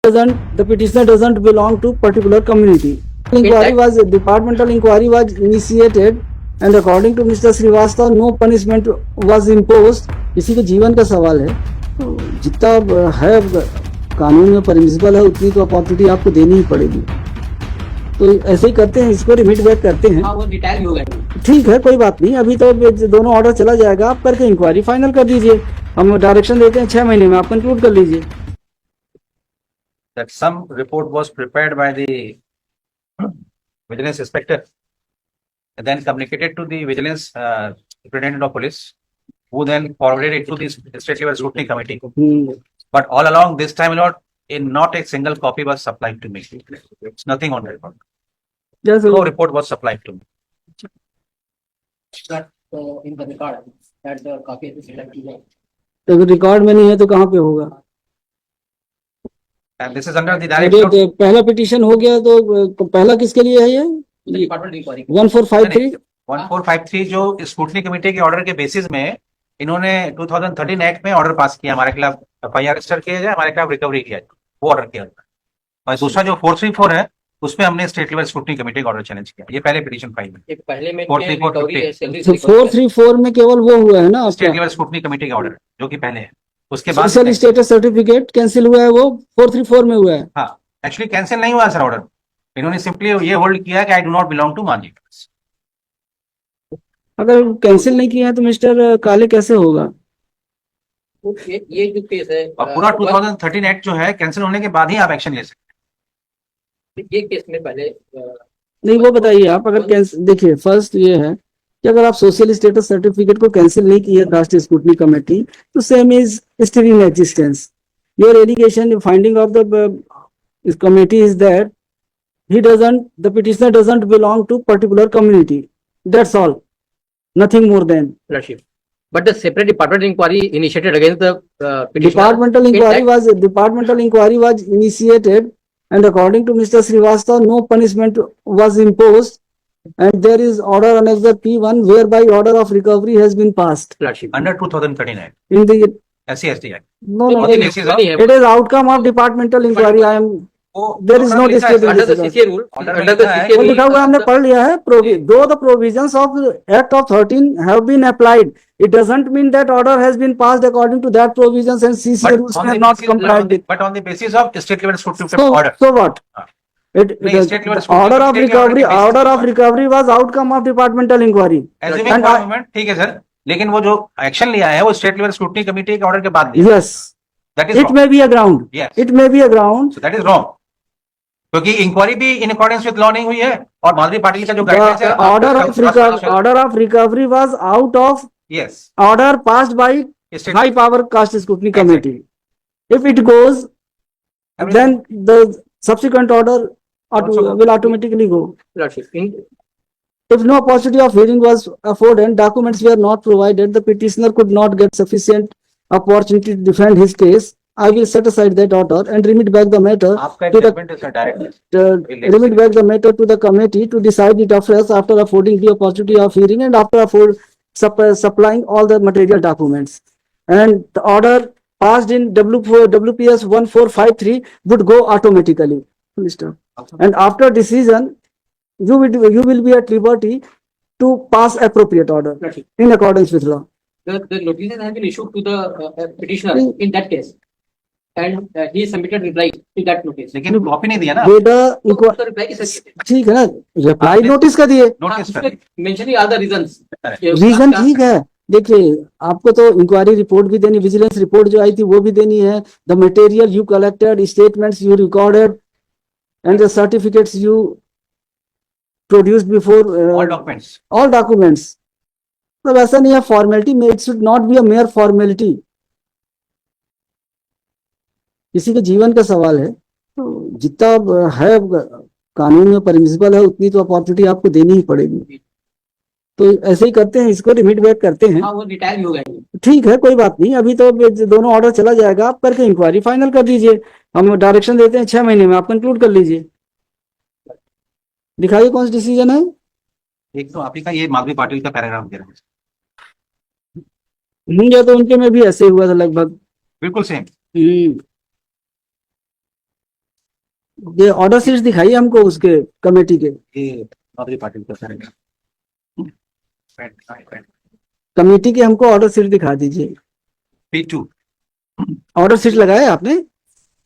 The petitioner doesn't belong to particular community. Departmental inquiry was initiated and according to Mr. Srivastava no punishment was imposed. किसी के जीवन का सवाल है तो जितना है कानून में परमिसिबल है उतनी तो अपॉर्चुनिटी आपको देनी ही पड़ेगी। तो ऐसे ही करते हैं, इसको रिमिट बैक करते हैं। वो डिटेल होगा। ठीक है, कोई बात नहीं, अभी तो दोनों ऑर्डर चला जाएगा, आप करके इंक्वायरी फाइनल कर दीजिए। हम डायरेक्शन देते हैं 6 महीने में आप कंक्लूड कर लीजिए। That some report was prepared by the vigilance inspector and then communicated to the vigilance superintendent of police, who then forwarded it to the state level scrutiny committee. But all along this time, not a single copy was supplied to me. It's nothing on record. Yes, no report was supplied to me. That in the record that the copy is selected. तो record में नहीं है तो कहाँ पे होगा? And this is under the direction. पहला petition हो गया तो पहला किसके लिए है ये? डिपार्टमेंट इंक्वायरी 1453 1453 जो स्क्रूटनी कमेटी के ऑर्डर के बेसिस में इन्होंने 2013 एक्ट में ऑर्डर पास किया, हमारे खिलाफ एफआईआर रजिस्टर किया जाए, हमारे खिलाफ रिकवरी किया जाए, वो ऑर्डर किया। और दूसरा जो 434 है उसमें हमने स्टेट लेवल स्क्रूटनी कमेटी का ऑर्डर चैलेंज किया। ये पहले पिटीशन फाइल में पहले में 434 में केवल वो हुआ है ना स्टेट लेवल स्क्रूटनी कमेटी का ऑर्डर जो कि पहले है, उसके बाद सोशल स्टेटस सर्टिफिकेट कैंसिल हुआ है, वो 434 में हुआ है। हाँ, एक्चुअली कैंसिल नहीं हुआ सर ऑर्डर, इन्होंने सिंपली ये होल्ड किया कि I do not belong to Manjhi. अगर कैंसिल नहीं किया है तो मिस्टर काले कैसे होगा? ये जो केस है पूरा 2013 एक्ट जो है कैंसिल होने के बाद ही आप एक्शन ले सकते हैं। ये केस में पहले नहीं, वो बताइए आप। अगर कैंसिल, देखिए फर्स्ट ये है कि अगर आप सोशल स्टेटस सर्टिफिकेट को कैंसिल नहीं किया राष्ट्रीय स्क्रूटनी कमेटी तो same is still in existence. Your allegation finding of the committee is that the petitioner doesn't belong to particular community. That's all. Nothing more than. But the separate department inquiry initiated against the petitioner. Departmental inquiry was initiated and according to Mr. Srivastava no punishment was imposed and there is order annexure P1 whereby order of recovery has been passed. under 2013 act In the SC/ST act. no, it is outcome of departmental inquiry. I am there is no dispute. Under the CCA rule. Under the CCA वो rule. लिखा हुआ हमने पढ़ लिया है। Though the provisions of Act of 13 have been applied, it doesn't mean that order has been passed according to that provisions and CCA rules on have the not basis- complied with. but on the basis of state level scrutiny order. So what? No, state level scrutiny Order of state level recovery. basis Order पर of recovery was outcome of departmental inquiry. Assuming And for I- a moment, ठीक है sir, लेकिन वो जो action लिया है वो state level scrutiny committee के ऑर्डर के बाद लिया। Yes, That is it wrong. may be a ground. Yes. It may be a ground. So that is wrong. क्योंकि इंक्वायरी भी इन अकॉर्डेंस विद लॉ नहीं हुई है और माधुरी पाटिल का जो गाइडलाइंस है Order of recovery was out of yes order passed by high power caste scrutiny committee. If it goes, then the subsequent order will automatically go. If no opportunity of hearing was afforded and documents were not provided, the petitioner could not get sufficient opportunity to defend his case. I will set aside that order and remit back the matter आपका to the statement is direct. remit back the matter to the committee to decide it afresh after affording the opportunity of hearing and after supplying all the material documents. And the order passed in WPS 1453 would go automatically, Mr. And after decision, you will be at liberty to pass appropriate order in accordance with law. The notices have been issued to the petitioner in that case, and he submitted reply to that notice. लेकिन copy नहीं दिया ना The reply is ठीक है ना, reply notice का दिए, notice पर mentioning all the reasons. Reason ठीक है। देखिए आपको तो इंक्वायरी रिपोर्ट भी देनी, विजिलेंस रिपोर्ट जो आई थी वो भी देनी है, the material you collected, statements you recorded and the certificates you produced before all documents. तो वैसा नहीं है फॉर्मेलिटी में, it should not be a mayor formality. किसी के जीवन का सवाल है तो जितना है कानून में परमिसिबल है उतनी तो अपॉर्चुनिटी आपको देनी ही पड़ेगी। तो ऐसे ही करते हैं, इसको रिमिट बैक करते हैं। वो डिटेल होगा। ठीक है, कोई बात नहीं, अभी तो दोनों ऑर्डर चला जाएगा, आप करके इंक्वायरी फाइनल कर दीजिए। हम डायरेक्शन देते हैं 6 महीने में आप कंक्लूड कर लीजिए। दिखाइए कौन सा डिसीजन है। एक तो आप ही का ये माधुरी पाटिल का पैराग्राफ दे रहा है, या तो उनके में भी ऐसे हुआ था लगभग बिल्कुल सेम। ये ऑर्डर शीट दिखाइए हमको उसके कमेटी के, ये नॉर्दर्न पार्टी का सर कमेटी के हमको ऑर्डर शीट दिखा दीजिए। P2 ऑर्डर शीट लगाया आपने?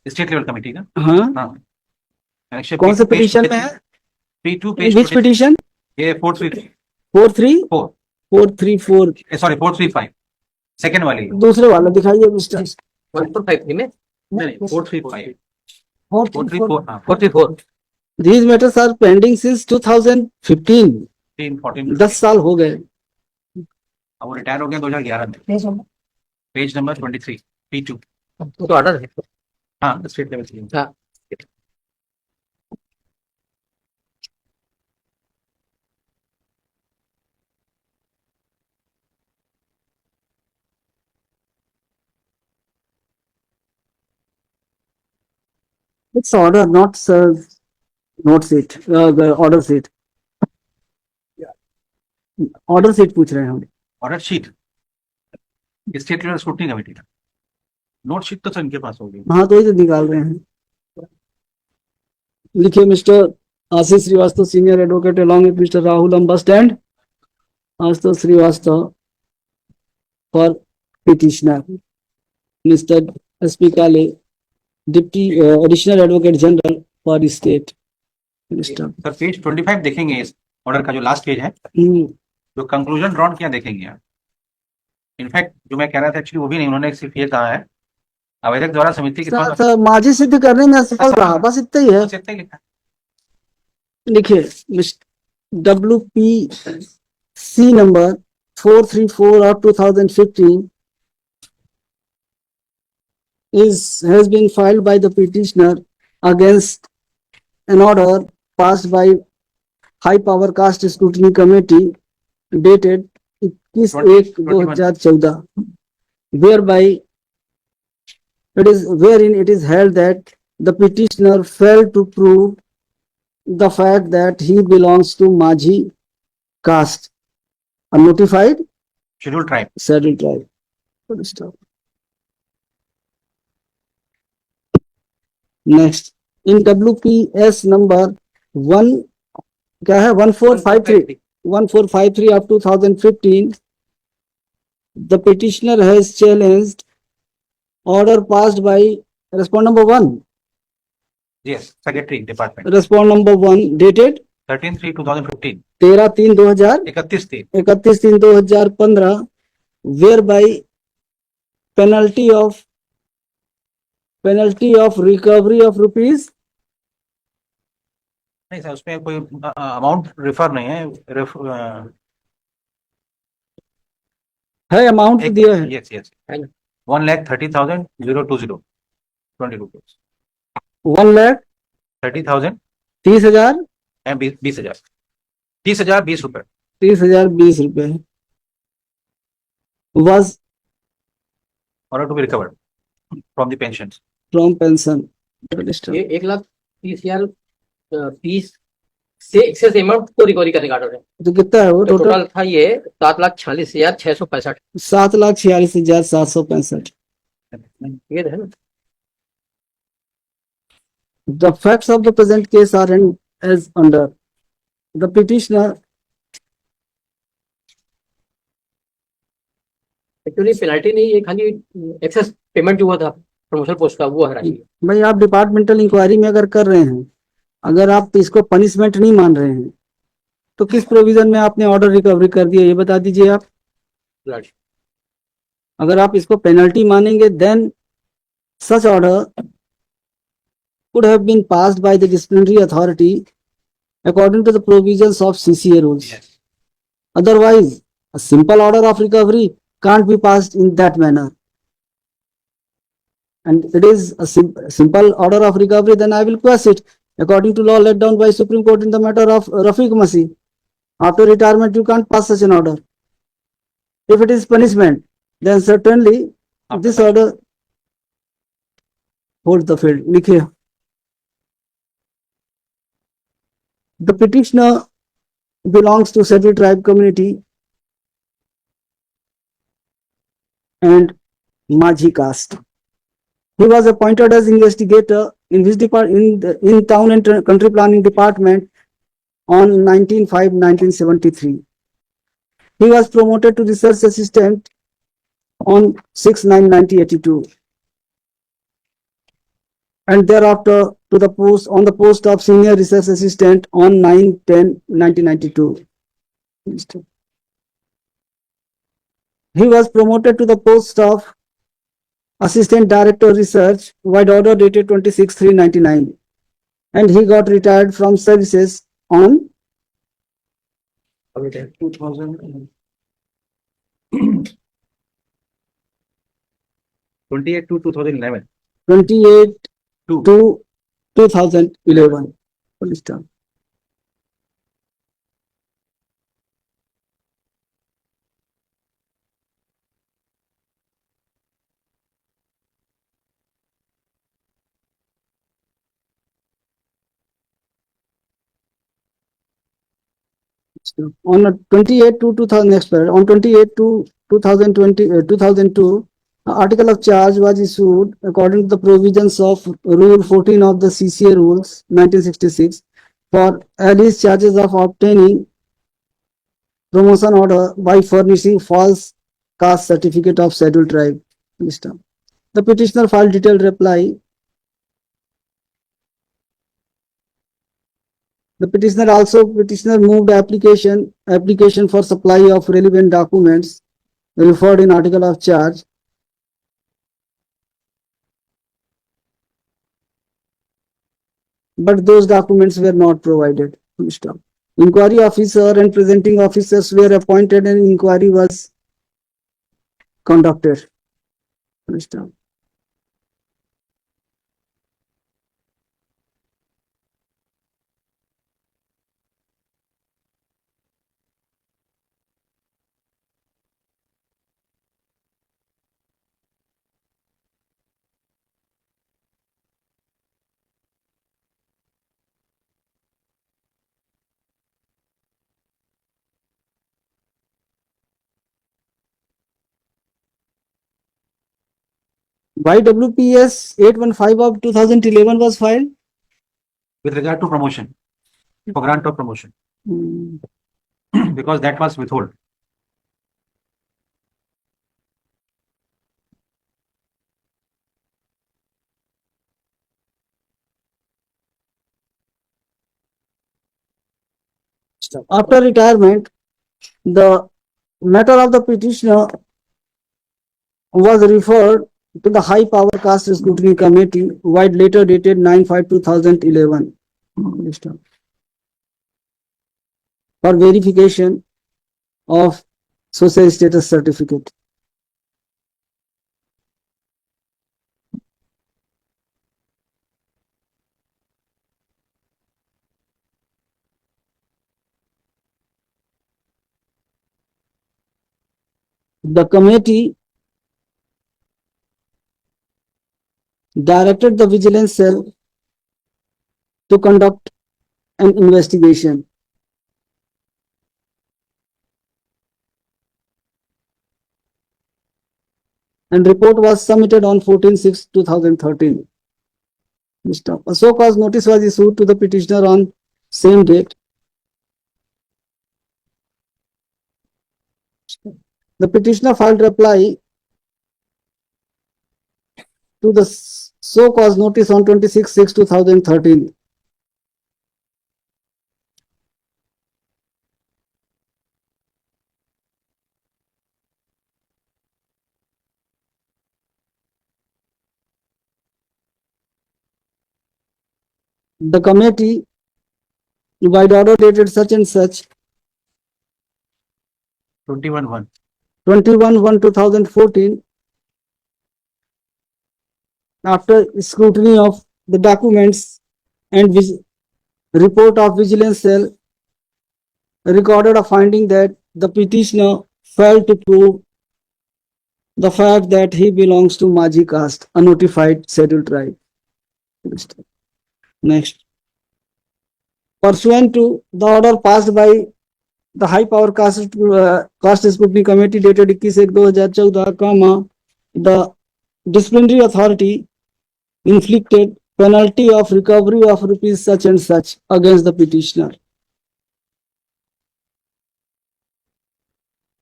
स्टेट लेवल कमेटी का। हाँ, हाँ कौन से पिटीशन में है? P2 page which petition? ये 434 4334 सॉरी 435 सेकंड वाली दूसरे वाला दिखाइए मिस्टर। 145 में नहीं 435 434 434 हाँ 44 These matters are pending since 2015। 14 10 साल हो गए। अब वो रिटायर हो गया 2011 में। पेज नंबर 23 P2 तो ऑर्डर है। हाँ स्टेट लेवल से। हाँ It's order, not note sheet, the order sheet। Order sheet पूछ रहे हैं हम। Order sheet state level scrutiny committee का नोट शीट तो सर इनके पास होगी। हाँ तो ही तो निकाल रहे हैं। लिखिए mister Ashish Srivastava senior advocate along with mister Rahul Amba stand Ashutosh Srivastava for petitioner mister SP Kale deputy additional advocate general for state. Mister sir page 25 देखेंगे इस ऑर्डर का जो लास्ट पेज है जो कंक्लूजन ड्रॉन किया देखेंगे आप। इनफैक्ट जो मैं कह रहा था एक्चुअली वो भी नहीं, उन्होंने सिर्फ ये कहा है आवेदक द्वारा समिति के पास माजी सिद्ध करने में असफल रहा, बस इतना ही है। इतना ही लिखा है। लिखिए WPC number 434 of 2015 has been filed by the petitioner against an order passed by High Power Caste Scrutiny Committee dated 21/1/2014, wherein it is held that the petitioner failed to prove the fact that he belongs to Majhi caste, a notified schedule tribe scheduled tribe. Good stuff. Next, in WPS number 1 क्या है 1453 of 2015, the petitioner has challenged order passed by respond number 1, yes secretary department respond number 1 dated 13/3/2015 13/3/2000 31/3/2015, whereby penalty of recovery of rupees नहीं sir उसमें कोई amount refer नहीं है है, amount दिया है यस यस 1,30,020 20 रुपीज 1,30,000 30,000 30,000 20,000 30,020 रुपए 30,020 rupees was order to be recovered from the pensions from pension। ये 1,30,000 फीस से एक्सेस अमाउंट को रिकवरी करने का ऑर्डर है। तो कितना है वो टोटल? टोटल था ये 7,46,665। 7,46,765। ये है ना। The facts of the present case are as under. The petitioner actually penalty नहीं, ये खाली एक्सेस पेमेंट जो हुआ था प्रमोशन पोस्ट का वो है राशि। भाई आप डिपार्टमेंटल इंक्वायरी में अगर कर रहे हैं, अगर आप इसको पनिशमेंट नहीं मान रहे हैं तो किस प्रोविजन में आपने ऑर्डर रिकवरी कर दिया ये बता दीजिए आप। अगर आप इसको पेनल्टी मानेंगे then such order could have been passed by the disciplinary authority according to the provisions of CCA rules. Otherwise, a simple order of recovery can't be passed in that manner. And it is a simple order of recovery, then I will quash it according to law laid down by Supreme Court in the matter of Rafiq Masih. After retirement, you can't pass such an order. If it is punishment, then certainly this order holds the field. लिखिए the petitioner belongs to scheduled tribe community and Majhi caste. He was appointed as investigator in which in town and country planning department on 19/5/1973. He was promoted to research assistant on 6/9/1982, and thereafter to the post of senior research assistant on 9/10/1992. He was promoted to the post of assistant director research by order dated 26/3/99, and he got retired from services on 2000 28 to 2011. 28 Two. to 2011. Police term. On 28 to 2000 next period, on 28 to 2020 2002, article of charge was issued according to the provisions of Rule 14 of the CCA Rules 1966 for alleged charges of obtaining promotion order by furnishing false caste certificate of scheduled tribe. The petitioner filed detailed reply. The petitioner moved application for supply of relevant documents referred in article of charge. But those documents were not provided. Inquiry officer and presenting officers were appointed and inquiry was conducted. Why WPS 815 of 2011 was filed? With regard to promotion, for grant of promotion, because that was withhold. After retirement, the matter of the petitioner was referred to the High Power Caste Scrutiny Committee, while later dated 9/5/2011, for verification of social status certificate. The committee directed the vigilance cell to conduct an investigation. And report was submitted on 14/6/2013. A so-called notice was issued to the petitioner on same date. The petitioner filed reply to the so-called notice on 26/6/2013. The committee, by order dated such and such, 21/1. 21/1/2014, after scrutiny of the documents and report of vigilance cell, recorded a finding that the petitioner failed to prove the fact that he belongs to Majhi caste, a notified scheduled tribe. Next. Pursuant to the order passed by the High Power Caste Scrutiny Committee dated 21/1/2014, the disciplinary authority inflicted penalty of recovery of rupees such and such against the petitioner.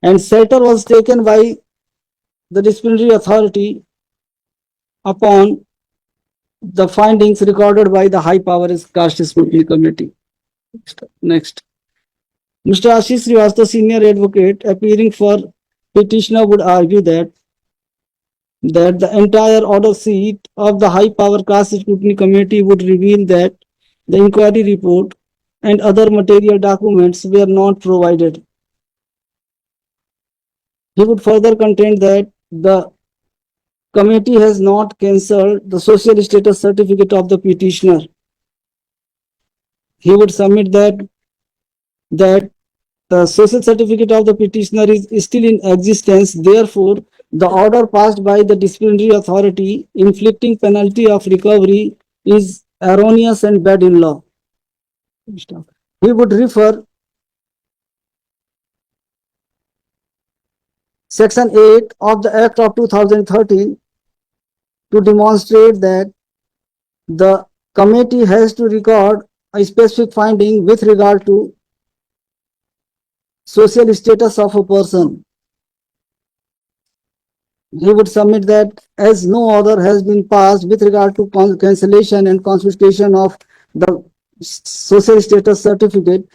And shelter was taken by the disciplinary authority upon the findings recorded by the high power caste scrutiny committee. Next. Mr. Ashish Srivastava, senior advocate, appearing for petitioner, would argue that the entire order sheet of the high power caste scrutiny committee would reveal that the inquiry report and other material documents were not provided. He would further contend that the committee has not cancelled the social status certificate of the petitioner. He would submit that the social certificate of the petitioner is still in existence. Therefore, the order passed by the disciplinary authority inflicting penalty of recovery is erroneous and bad in law. He would refer Section 8 of the Act of 2013 to demonstrate that the committee has to record a specific finding with regard to social status of a person. He would submit that as no order has been passed with regard to cancellation and confiscation of the social status certificate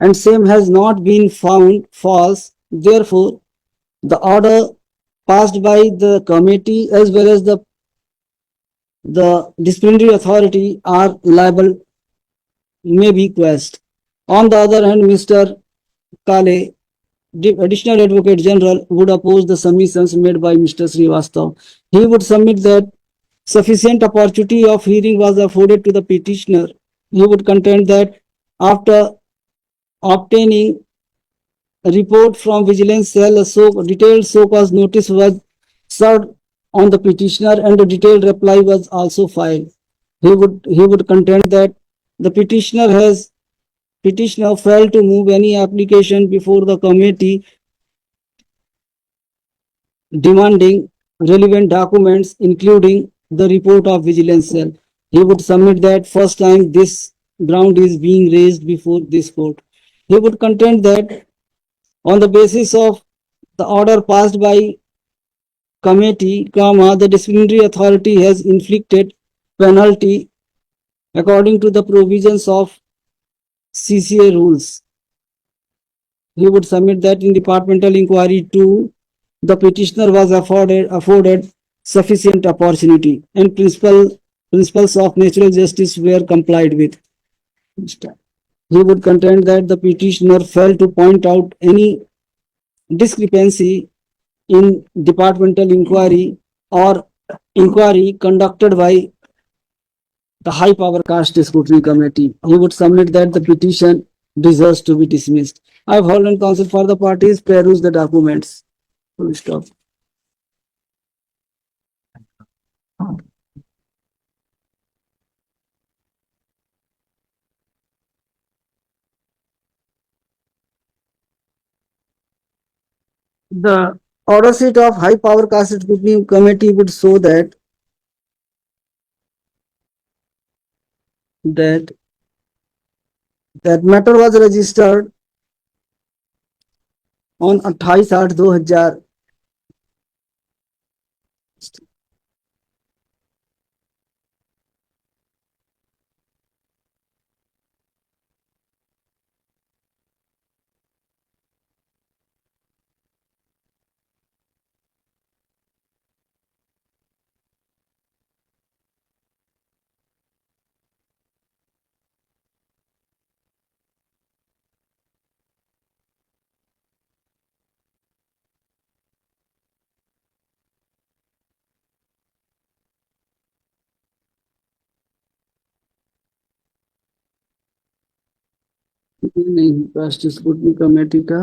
and same has not been found false, therefore the order passed by the committee as well as the disciplinary authority are liable, may be quashed. On the other hand, Mr. Kale, the additional advocate general, would oppose the submissions made by Mr. Srivastava. He would submit that sufficient opportunity of hearing was afforded to the petitioner. He would contend that after obtaining a report from vigilance cell, a detailed show cause notice was served on the petitioner and a detailed reply was also filed. He would contend that the petitioner failed to move any application before the committee demanding relevant documents including the report of vigilance cell. He would submit that first time this ground is being raised before this court. He would contend that on the basis of the order passed by committee, the disciplinary authority has inflicted penalty according to the provisions of CCA rules. He would submit that in departmental inquiry 2, the petitioner was afforded sufficient opportunity and principles of natural justice were complied with. He would contend that the petitioner failed to point out any discrepancy in departmental inquiry or inquiry conducted by the high power caste scrutiny committee. He would submit that the petition deserves to be dismissed. I have held in counsel for the parties, peruse the documents. Full stop. The order sheet of high power caste scrutiny committee would show that matter was registered on 28/8/2000. नहीं, cast scrutiny committee का